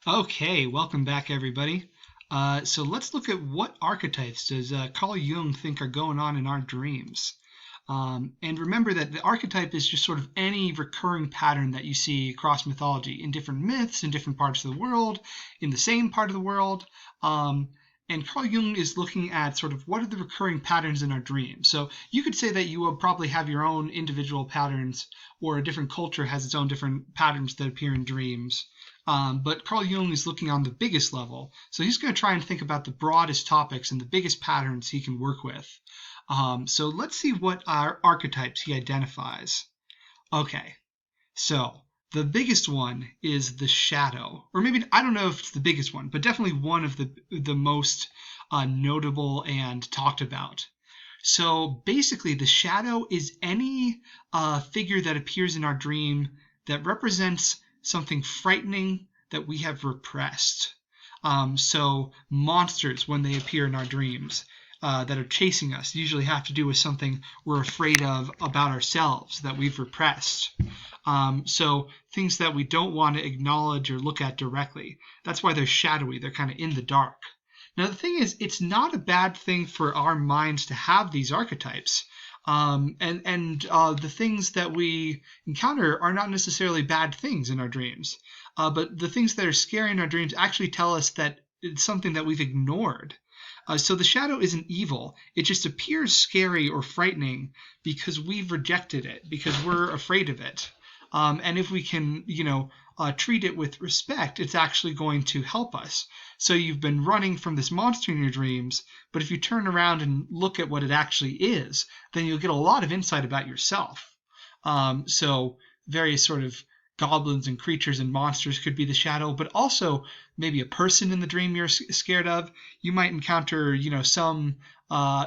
Okay, welcome back, everybody. So let's look at what archetypes does Carl Jung think are going on in our dreams. And remember that the archetype is just sort of any recurring pattern that you see across mythology in different myths, in different parts of the world, in the same part of the world. Um, and Carl Jung is looking at sort of what are the recurring patterns in our dreams. So you could say that you will probably have your own individual patterns, or a different culture has its own different patterns that appear in dreams. But Carl Jung is looking on the biggest level. So he's going to try and think about the broadest topics and the biggest patterns he can work with. So let's see what our archetypes he identifies. Okay, so the biggest one is the shadow, or maybe I don't know if it's the biggest one, but definitely one of the most notable and talked about. So basically, the shadow is any figure that appears in our dream that represents something frightening that we have repressed. So monsters, when they appear in our dreams, that are chasing us usually have to do with something we're afraid of about ourselves that we've repressed. So things that we don't want to acknowledge or look at directly. That's why they're shadowy. They're kind of in the dark. Now, the thing is, it's not a bad thing for our minds to have these archetypes. And the things that we encounter are not necessarily bad things in our dreams. But the things that are scary in our dreams actually tell us that it's something that we've ignored. So the shadow isn't evil. It just appears scary or frightening because we've rejected it, because we're afraid of it. And if we can, treat it with respect, it's actually going to help us. So you've been running from this monster in your dreams, but if you turn around and look at what it actually is, then you'll get a lot of insight about yourself. So various sort of goblins and creatures and monsters could be the shadow, but also maybe a person in the dream you're scared of. You might encounter,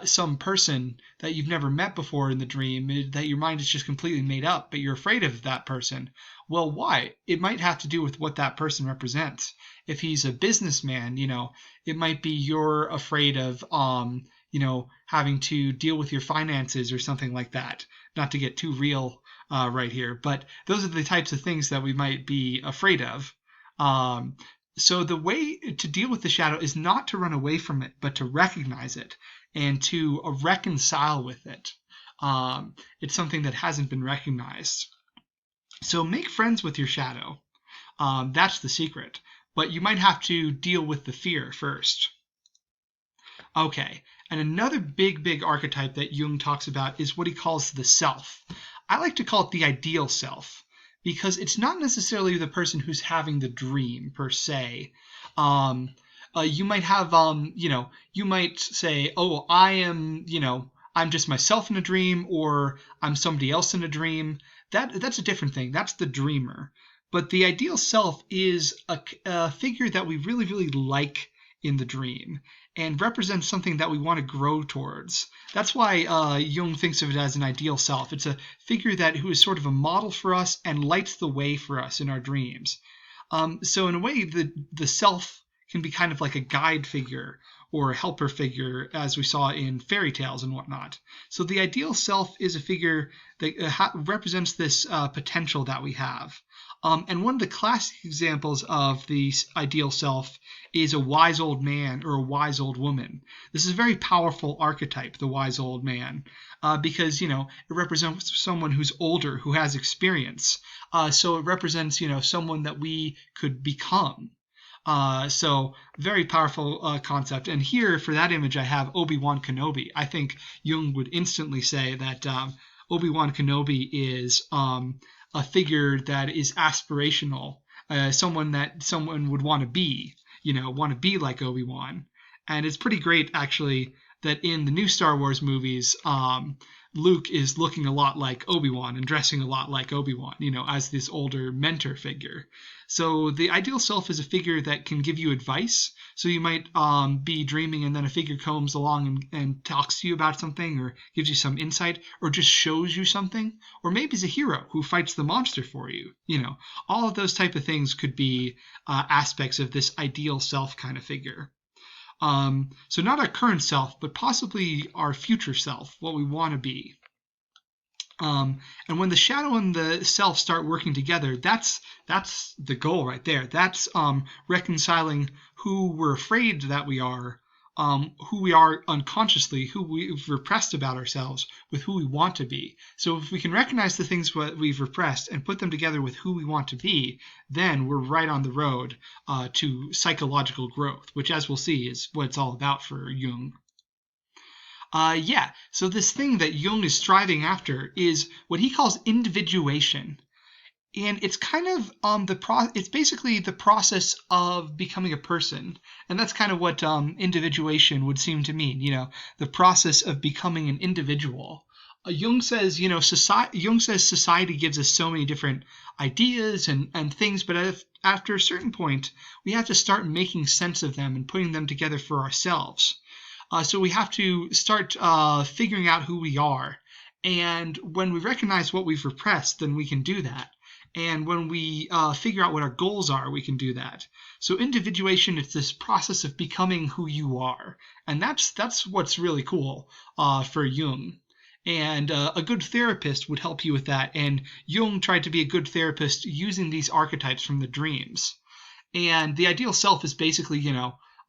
some person that you've never met before in the dream that your mind is just completely made up, but you're afraid of that person. Well, why? It might have to do with what that person represents. If he's a businessman, it might be you're afraid of, having to deal with your finances or something like that. Not to get too real right here, but those are the types of things that we might be afraid of. Um, so the way to deal with the shadow is not to run away from it, but to recognize it and to reconcile with it. It's something that hasn't been recognized. So make friends with your shadow. That's the secret. But you might have to deal with the fear first. Okay, and another big archetype that Jung talks about is what he calls the self. I like to call it the ideal self because it's not necessarily the person who's having the dream per se. You might have, you might say, oh, I am, I'm just myself in a dream, or I'm somebody else in a dream. That's a different thing. That's the dreamer. But the ideal self is a figure that we really like in the dream and represents something that we want to grow towards. That's why Jung thinks of it as an ideal self. It's a figure who is sort of a model for us and lights the way for us in our dreams. So in a way, the self can be kind of like a guide figure or a helper figure, as we saw in fairy tales and whatnot. So the ideal self is a figure that represents this potential that we have. And one of the classic examples of the ideal self is a wise old man or a wise old woman. This is a very powerful archetype, the wise old man, because, it represents someone who's older, who has experience. So it represents, someone that we could become. So very powerful concept. And here for that image, I have Obi-Wan Kenobi. I think Jung would instantly say that Obi-Wan Kenobi is a figure that is aspirational, someone that someone would want to be, want to be like Obi-Wan. And it's pretty great, actually, that in the new Star Wars movies, Luke is looking a lot like Obi-Wan and dressing a lot like Obi-Wan, as this older mentor figure. So the ideal self is a figure that can give you advice. So you might be dreaming and then a figure comes along and talks to you about something or gives you some insight or just shows you something. Or maybe it's a hero who fights the monster for you. All of those type of things could be aspects of this ideal self kind of figure. So not our current self, but possibly our future self, what we want to be. And when the shadow and the self start working together, that's the goal right there. That's reconciling who we're afraid that we are, who we are unconsciously, who we've repressed about ourselves, with who we want to be. So if we can recognize the things that we've repressed and put them together with who we want to be, then we're right on the road to psychological growth, which, as we'll see, is what it's all about for Jung. So this thing that Jung is striving after is what he calls individuation. And it's kind of it's basically the process of becoming a person. And that's kind of what individuation would seem to mean, the process of becoming an individual. Jung says, society gives us so many different ideas and things, but after a certain point, we have to start making sense of them and putting them together for ourselves. So we have to start figuring out who we are. And when we recognize what we've repressed, then we can do that. And when we figure out what our goals are, we can do that. So individuation is this process of becoming who you are. And that's what's really cool for Jung. And a good therapist would help you with that. And Jung tried to be a good therapist using these archetypes from the dreams. And the ideal self is basically,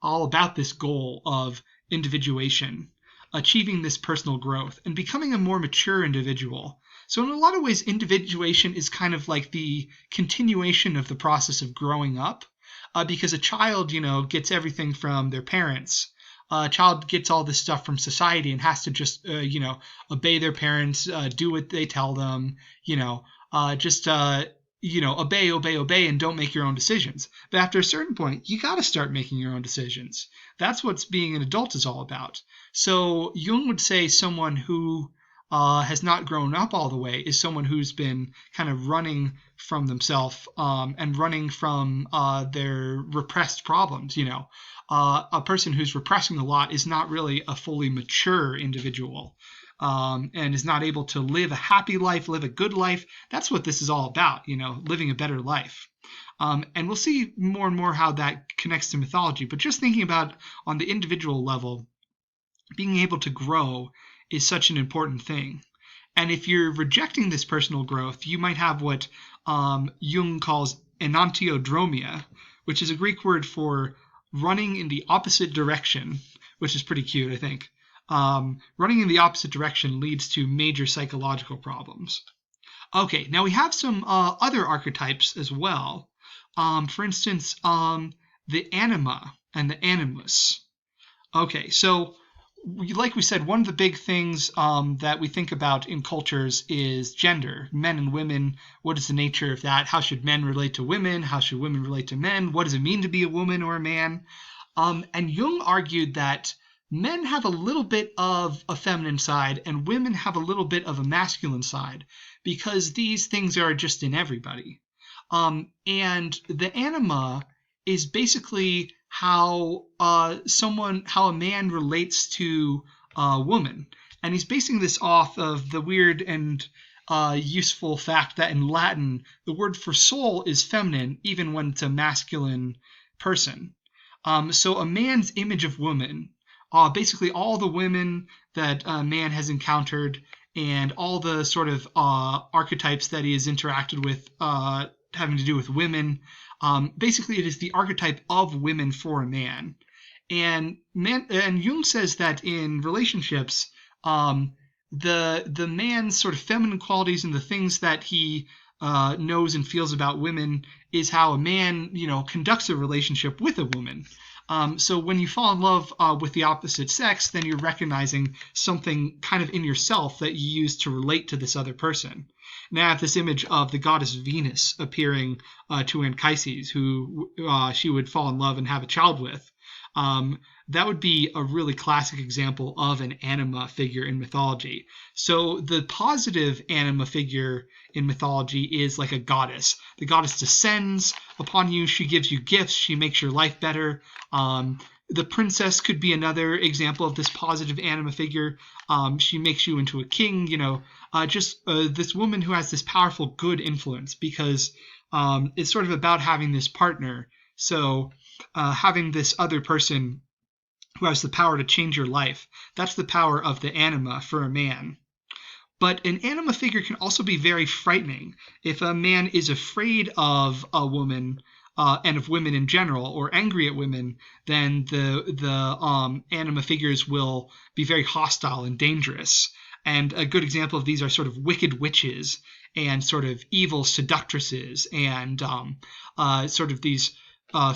all about this goal of individuation, achieving this personal growth, and becoming a more mature individual. So in a lot of ways, individuation is kind of like the continuation of the process of growing up, because a child, gets everything from their parents. A child gets all this stuff from society and has to just, obey their parents, do what they tell them, obey, and don't make your own decisions. But after a certain point, you got to start making your own decisions. That's what being an adult is all about. So Jung would say someone who has not grown up all the way is someone who's been kind of running from themselves and running from their repressed problems. A person who's repressing a lot is not really a fully mature individual. And is not able to live a happy life, live a good life. That's what this is all about, living a better life. And we'll see more and more how that connects to mythology. But just thinking about on the individual level, being able to grow is such an important thing. And if you're rejecting this personal growth, you might have what Jung calls enantiodromia, which is a Greek word for running in the opposite direction, which is pretty cute, I think. Running in the opposite direction leads to major psychological problems. Okay, now we have some other archetypes as well. For instance, the anima and the animus. Okay, so like we said, one of the big things that we think about in cultures is gender, men and women. What is the nature of that? How should men relate to women? How should women relate to men? What does it mean to be a woman or a man? And Jung argued that men have a little bit of a feminine side and women have a little bit of a masculine side because these things are just in everybody. And the anima is basically how a man relates to a woman. And he's basing this off of the weird and useful fact that in Latin, the word for soul is feminine, even when it's a masculine person. So a man's image of woman, basically all the women that a man has encountered and all the sort of archetypes that he has interacted with having to do with women, basically it is the archetype of women for a man. And Jung says that in relationships, the man's sort of feminine qualities and the things that he knows and feels about women is how a man, conducts a relationship with a woman. So when you fall in love with the opposite sex, then you're recognizing something kind of in yourself that you use to relate to this other person. Now I have this image of the goddess Venus appearing to Anchises, who she would fall in love and have a child with. That would be a really classic example of an anima figure in mythology. So the positive anima figure in mythology is like a goddess. The goddess descends upon you. She gives you gifts. She makes your life better. The princess could be another example of this positive anima figure. She makes you into a king, this woman who has this powerful good influence because it's sort of about having this partner. So having this other person who has the power to change your life, that's the power of the anima for a man. But an anima figure can also be very frightening. If a man is afraid of a woman and of women in general, or angry at women, then the anima figures will be very hostile and dangerous. And a good example of these are sort of wicked witches and sort of evil seductresses and sort of these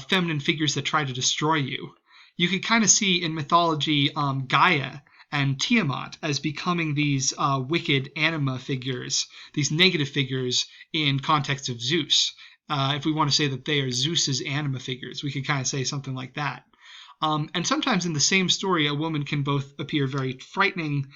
feminine figures that try to destroy you. You could kind of see in mythology Gaia and Tiamat as becoming these wicked anima figures, these negative figures in context of Zeus. If we want to say that they are Zeus's anima figures, we could kind of say something like that. And sometimes in the same story, a woman can both appear very frightening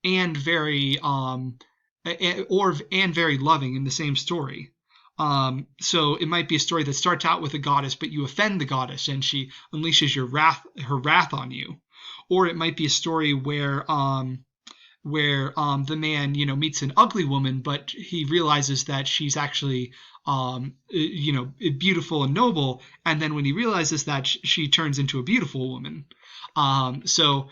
and very and very loving in the same story. So it might be a story that starts out with a goddess, but you offend the goddess and she unleashes her wrath on you. Or it might be a story where the man meets an ugly woman, but he realizes that she's actually beautiful and noble, and then when he realizes that she turns into a beautiful woman. So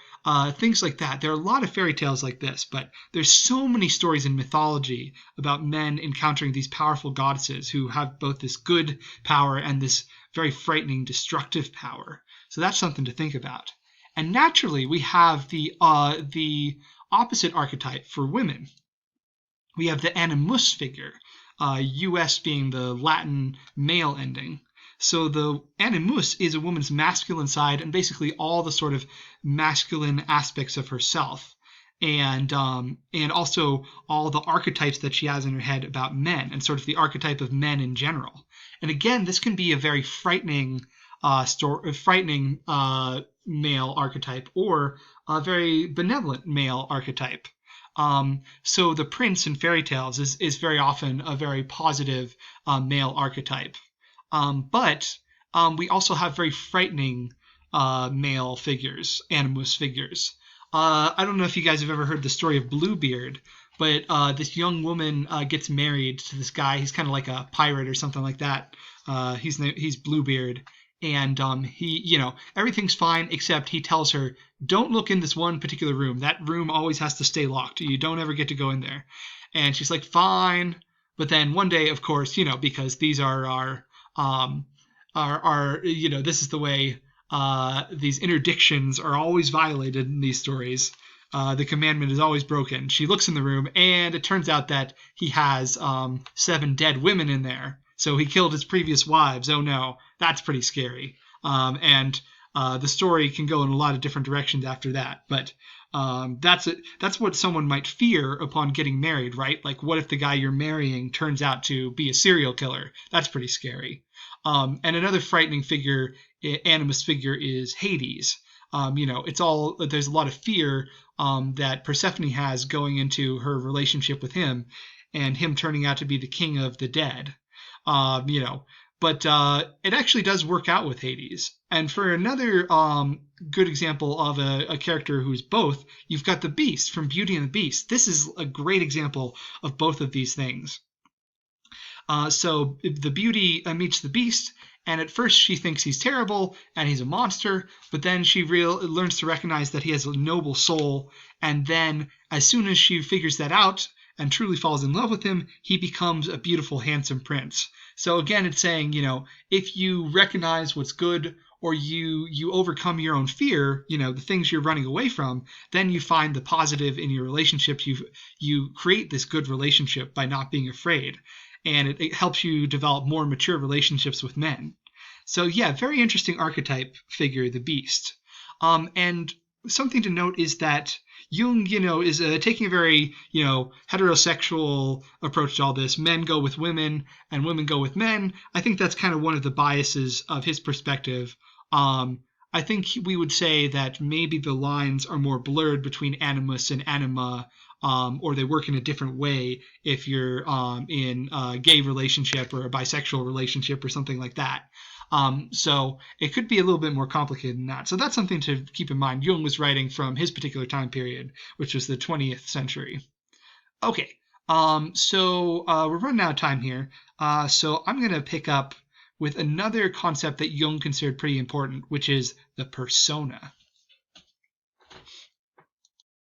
things like that. There are a lot of fairy tales like this, but there's so many stories in mythology about men encountering these powerful goddesses who have both this good power and this very frightening, destructive power. So that's something to think about. And naturally, we have the opposite archetype for women. We have the animus figure, us being the Latin male ending. So the animus is a woman's masculine side and basically all the sort of masculine aspects of herself. And also all the archetypes that she has in her head about men and sort of the archetype of men in general. And again, this can be a very frightening male archetype or a very benevolent male archetype. So the prince in fairy tales is very often a very positive male archetype. But we also have very frightening male figures, animus figures. I don't know if you guys have ever heard the story of Bluebeard, but this young woman gets married to this guy. He's kind of like a pirate or something like that. He's Bluebeard. And he, everything's fine except he tells her, don't look in this one particular room. That room always has to stay locked. You don't ever get to go in there. And she's like, fine. But then one day, of course, because these are this is the way these interdictions are always violated in these stories. The commandment is always broken. She looks in the room, and it turns out that he has 7 dead women in there. So he killed his previous wives. Oh no, that's pretty scary. And the story can go in a lot of different directions after that. But that's what someone might fear upon getting married, right? Like, what if the guy you're marrying turns out to be a serial killer? That's pretty scary. And another frightening figure, animus figure, is Hades. There's a lot of fear that Persephone has going into her relationship with him, and him turning out to be the king of the dead. But it actually does work out with Hades. And for another good example of a character who's both, you've got the Beast from Beauty and the Beast. This is a great example of both of these things. So the Beauty meets the Beast, and at first she thinks he's terrible and he's a monster, but then she learns to recognize that he has a noble soul, and then as soon as she figures that out and truly falls in love with him, he becomes a beautiful, handsome prince. So again, it's saying, if you recognize what's good or you overcome your own fear, the things you're running away from, then you find the positive in your relationships. You create this good relationship by not being afraid. And it helps you develop more mature relationships with men. So yeah, very interesting archetype figure, the Beast. And something to note is that Jung, is taking a very, heterosexual approach to all this. Men go with women and women go with men. I think that's kind of one of the biases of his perspective. I think we would say that maybe the lines are more blurred between animus and anima, or they work in a different way if you're in a gay relationship or a bisexual relationship or something like that. So it could be a little bit more complicated than that. So that's something to keep in mind. Jung was writing from his particular time period, which was the 20th century. Okay, so we're running out of time here. So I'm going to pick up with another concept that Jung considered pretty important, which is the persona.